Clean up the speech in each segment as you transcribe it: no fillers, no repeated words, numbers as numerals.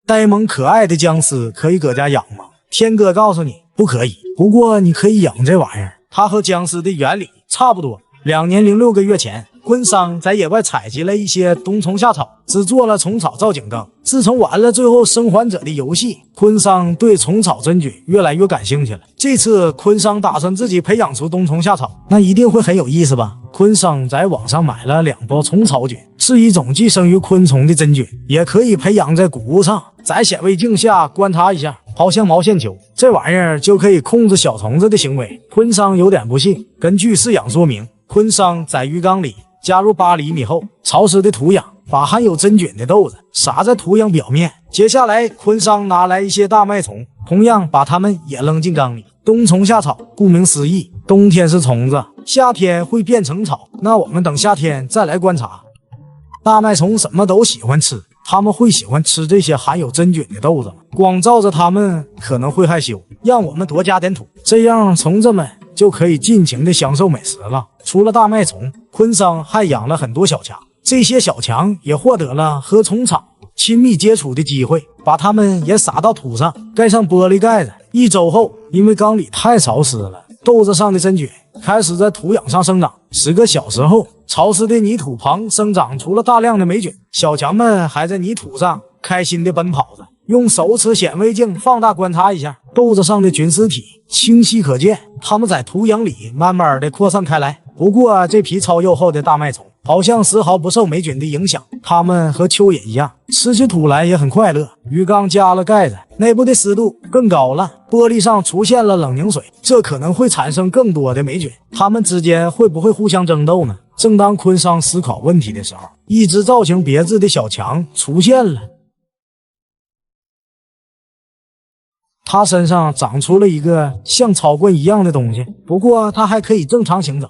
呆萌可爱的僵尸可以搁家养吗？天哥告诉你不可以，不过你可以养这玩意儿，它和僵尸的原理差不多。2年零6个月前，昆桑在野外采集了一些冬虫夏草，制作了虫草造景缸。自从玩了最后生还者的游戏，昆桑对虫草真菌越来越感兴趣了。这次昆桑打算自己培养出冬虫夏草，那一定会很有意思吧？昆桑在网上买了2包虫草菌，是一种寄生于昆虫的真菌，也可以培养在谷物上，在显微镜下观察一下，好像毛线球，这玩意儿就可以控制小虫子的行为。昆桑有点不信，根据饲养说明，昆桑在鱼缸里加入8厘米厚潮湿的土壤，把含有真菌的豆子撒在土壤表面。接下来，昆桑拿来一些大麦虫，同样把它们也扔进缸里。冬虫夏草，顾名思义，冬天是虫子，夏天会变成草。那我们等夏天再来观察。大麦虫什么都喜欢吃，它们会喜欢吃这些含有真菌的豆子吗？光照着它们可能会害羞，让我们多加点土，这样虫子们就可以尽情的享受美食了。除了大麦虫，昆桑还养了很多小强，这些小强也获得了和虫草亲密接触的机会，把它们也撒到土上，盖上玻璃盖子。1周后，因为缸里太潮湿了，豆子上的真菌开始在土壤上生长。10个小时后，潮湿的泥土旁生长出了大量的霉菌，小强们还在泥土上开心地奔跑着。用手持显微镜放大观察一下，豆子上的菌丝体清晰可见，它们在土壤里慢慢地扩散开来。不过这批超幼厚的大麦虫好像丝毫不受霉菌的影响，它们和蚯蚓一样，吃起土来也很快乐。鱼缸加了盖子，内部的湿度更高了，玻璃上出现了冷凝水，这可能会产生更多的霉菌，它们之间会不会互相争斗呢？正当昆桑思考问题的时候，一只造型别致的小强出现了。它身上长出了一个像草棍一样的东西，不过它还可以正常行走。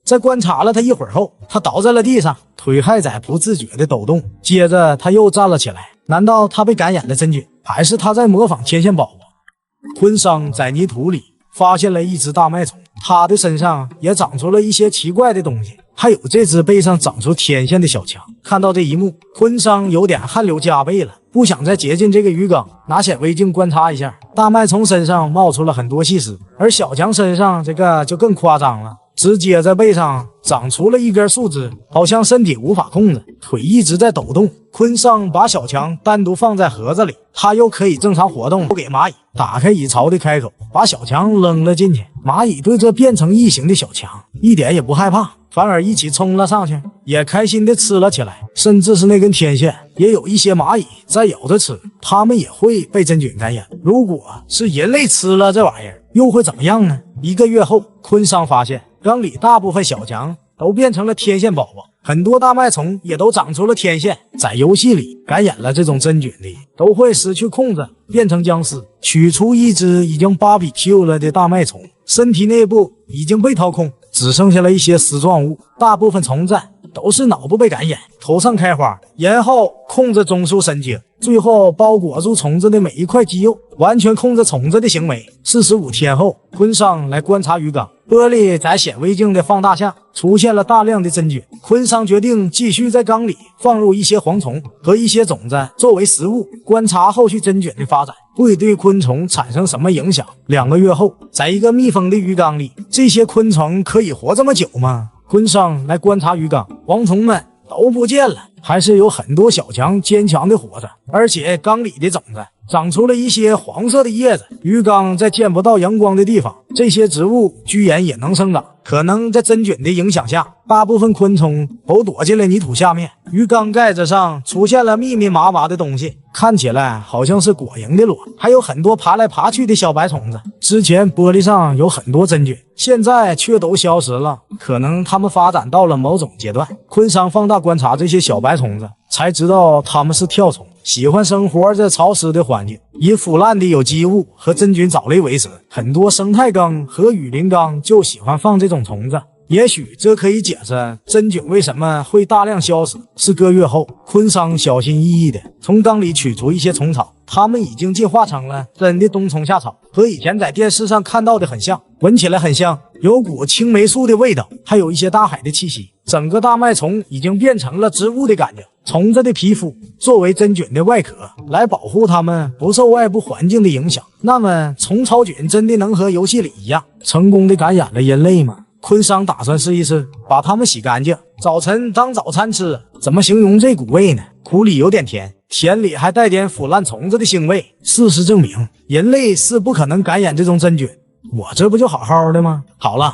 在观察了它一会儿后，它倒在了地上，腿还在不自觉地抖动。接着它又站了起来，难道它被感染了真菌，还是它在模仿天线宝宝？昆桑在泥土里发现了一只大麦虫，它的身上也长出了一些奇怪的东西，还有这只背上长出天线的小强。看到这一幕，昆桑有点汗流浃背了，不想再接近这个鱼缸。拿显微镜观察一下，大麦虫身上冒出了很多细丝，而小强身上这个就更夸张了，直接在背上长出了一根树枝，好像身体无法控制，腿一直在抖动。昆桑把小强单独放在盒子里，它又可以正常活动。不给蚂蚁打开蚁巢的开口，把小强扔了进去。蚂蚁对这变成异形的小强一点也不害怕，反而一起冲了上去，也开心地吃了起来。甚至是那根天线，也有一些蚂蚁在咬着吃，它们也会被真菌感染。如果是人类吃了这玩意儿，又会怎么样呢？1个月后，昆桑发现缸里大部分小强都变成了天线宝宝，很多大麦虫也都长出了天线。在游戏里，感染了这种真菌的都会失去控制，变成僵尸。取出一只已经BBQ了的大麦虫，身体内部已经被掏空，只剩下了一些丝状物。大部分虫子都是脑部被感染，头上开花，然后控制中枢神经，最后包裹住虫子的每一块肌肉，完全控制虫子的行为。45天后，昆桑来观察鱼缸，玻璃在显微镜的放大下出现了大量的真菌。昆桑决定继续在缸里放入一些蝗虫和一些种子作为食物，观察后续真菌的发展会对昆虫产生什么影响。2个月后，在一个密封的鱼缸里，这些昆虫可以活这么久吗？昆桑来观察鱼缸，蝗虫们都不见了，还是有很多小强坚强的活着，而且缸里的种子长出了一些黄色的叶子。鱼缸在见不到阳光的地方，这些植物居然也能生长。可能在真菌的影响下，大部分昆虫都躲进了泥土下面。鱼缸盖子上出现了密密麻麻的东西，看起来好像是果蝇的卵，还有很多爬来爬去的小白虫子。之前玻璃上有很多真菌，现在却都消失了，可能它们发展到了某种阶段。昆桑放大观察这些小白虫子，才知道它们是跳虫，喜欢生活在潮湿的环境，以腐烂的有机物和真菌藻类为食。很多生态缸和雨林缸就喜欢放这种虫子，也许这可以解释真菌为什么会大量消失。4个月后，昆桑小心翼翼地从缸里取出一些虫草，它们已经进化成了真的冬虫夏草，和以前在电视上看到的很像，闻起来很香，有股青霉素的味道，还有一些大海的气息。整个大麦虫已经变成了植物的感觉，虫子的皮肤作为真菌的外壳，来保护它们不受外部环境的影响。那么虫草菌真的能和游戏里一样成功的感染了人类吗？昆桑打算试一试，把它们洗干净，早晨当早餐吃。怎么形容这股味呢？苦里有点甜，甜里还带点腐烂虫子的腥味。事实证明，人类是不可能感染这种真菌。我这不就好好的吗？好了，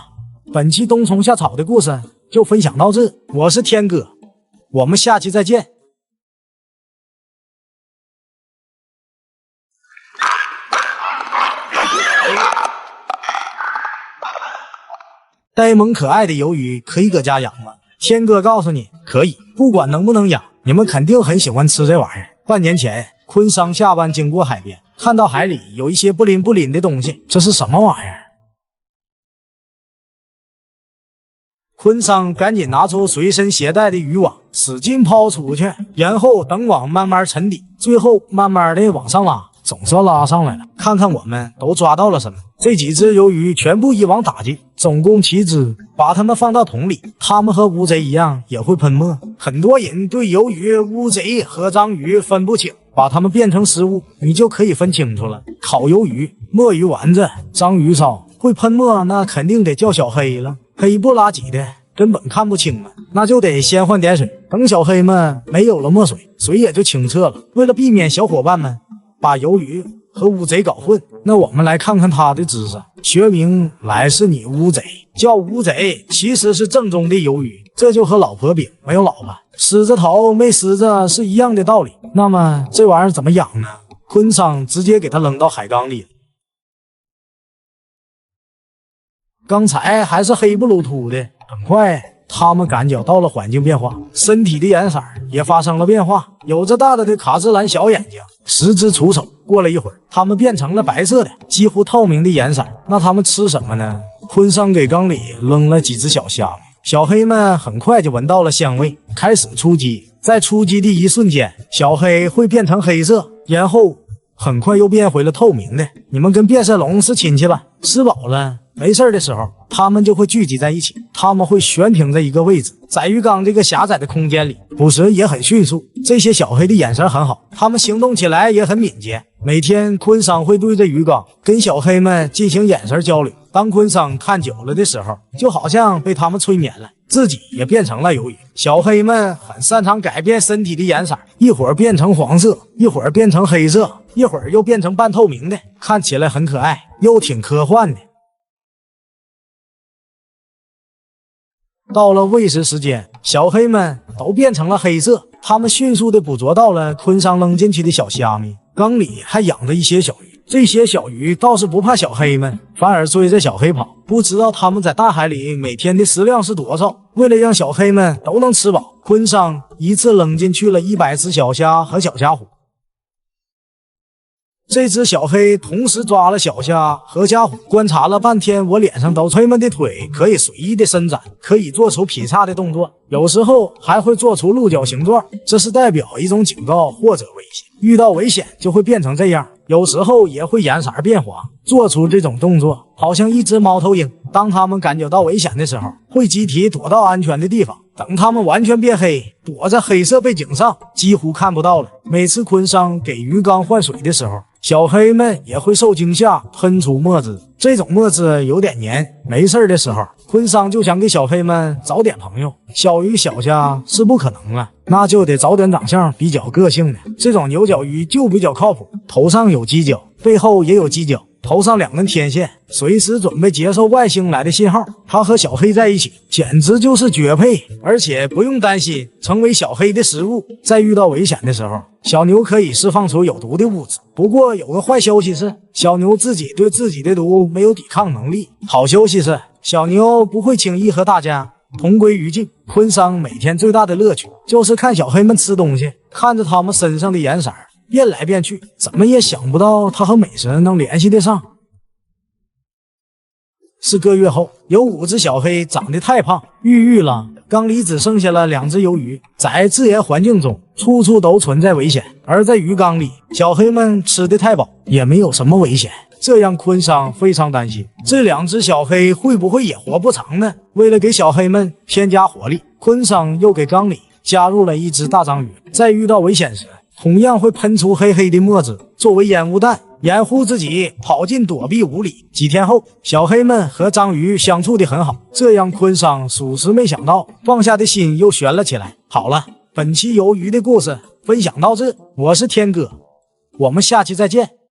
本期冬虫夏草的故事就分享到这，我是天哥，我们下期再见。呆萌可爱的鱿鱼可以搁家养吗？天哥告诉你，可以，不管能不能养，你们肯定很喜欢吃这玩意儿。半年前，昆桑下班经过海边，看到海里有一些不灵不灵的东西，这是什么玩意儿？昆桑赶紧拿出随身携带的渔网，使劲抛出去，然后等网慢慢沉底，最后慢慢的往上拉，总算拉上来了。看看我们都抓到了什么。这几只鱿鱼全部一网打尽，总共7只，把它们放到桶里。它们和乌贼一样也会喷墨。很多人对鱿鱼、乌贼和章鱼分不清，把它们变成食物，你就可以分清楚了。烤鱿鱼、墨鱼丸子、章鱼烧会喷墨，那肯定得叫小黑了。黑不拉几的，根本看不清了，那就得先换点水。等小黑们没有了墨水，水也就清澈了。为了避免小伙伴们把鱿鱼和乌贼搞混，那我们来看看它的知识。学名莱氏拟乌贼，叫乌贼其实是正宗的鱿鱼，这就和老婆饼没有老婆，狮子头没狮子是一样的道理。那么这玩意儿怎么养呢？昆桑直接给它扔到海缸里了。刚才还是黑不噜突的，很快它们感觉到了环境变化，身体的颜色也发生了变化，有着大大的卡姿兰小眼睛，10只触手。过了一会儿，它们变成了白色的几乎透明的颜色。那它们吃什么呢？昆桑给缸里扔了几只小虾米，小黑们很快就闻到了香味，开始出击。在出击的一瞬间，小黑会变成黑色，然后很快又变回了透明的。你们跟变色龙是亲戚吧？吃饱了没事的时候，它们就会聚集在一起，它们会悬停在一个位置，在鱼缸这个狭窄的空间里，捕食也很迅速。这些小黑的眼神很好，它们行动起来也很敏捷。每天昆桑会对着鱼缸跟小黑们进行眼神交流，当昆桑看久了的时候，就好像被他们催眠了，自己也变成了鱿鱼。小黑们很擅长改变身体的颜色，一会儿变成黄色，一会儿变成黑色，一会儿又变成半透明的，看起来很可爱，又挺科幻的。到了喂食时间，小黑们都变成了黑色，它们迅速地捕捉到了昆桑扔进去的小虾米。缸里还养着一些小鱼，这些小鱼倒是不怕小黑们，反而追着小黑跑。不知道他们在大海里每天的食量是多少。为了让小黑们都能吃饱，昆桑一次扔进去了100只小虾和小虾虎。这只小黑同时抓了小虾和虾虎，观察了半天，我脸上都黑们的腿可以随意的伸展，可以做出劈叉的动作，有时候还会做出鹿角形状，这是代表一种警告或者危险。遇到危险就会变成这样，有时候也会颜色变黄，做出这种动作，好像一只猫头鹰。当它们感觉到危险的时候，会集体躲到安全的地方，等它们完全变黑，躲在黑色背景上，几乎看不到了。每次昆桑给鱼缸换水的时候，小黑们也会受惊吓喷出墨汁，这种墨汁有点黏。没事的时候，昆桑就想给小黑们找点朋友。小鱼小虾是不可能了，那就得找点长相比较个性的。这种牛角鱼就比较靠谱，头上有犄角，背后也有犄角，头上2根天线，随时准备接受外星来的信号。它和小黑在一起简直就是绝配，而且不用担心成为小黑的食物。在遇到危险的时候，小牛可以释放出有毒的物质，不过有个坏消息是，小牛自己对自己的毒没有抵抗能力。好消息是，小牛不会轻易和大家同归于尽。昆桑每天最大的乐趣就是看小黑们吃东西，看着他们身上的颜色变来变去，怎么也想不到它和美食能联系得上。4个月后，有5只小黑长得太胖，郁郁了，缸里只剩下了2只鱿鱼。在自然环境中，处处都存在危险，而在鱼缸里，小黑们吃得太饱，也没有什么危险。这让昆桑非常担心，这2只小黑会不会也活不长呢？为了给小黑们添加活力，昆桑又给缸里加入了1只大章鱼，在遇到危险时，同样会喷出黑黑的墨汁作为烟雾弹，掩护自己跑进躲避屋里。几天后，小黑们和章鱼相处得很好，这让昆桑属实没想到，放下的心又悬了起来。好了，本期鱿鱼的故事分享到这，我是天哥，我们下期再见。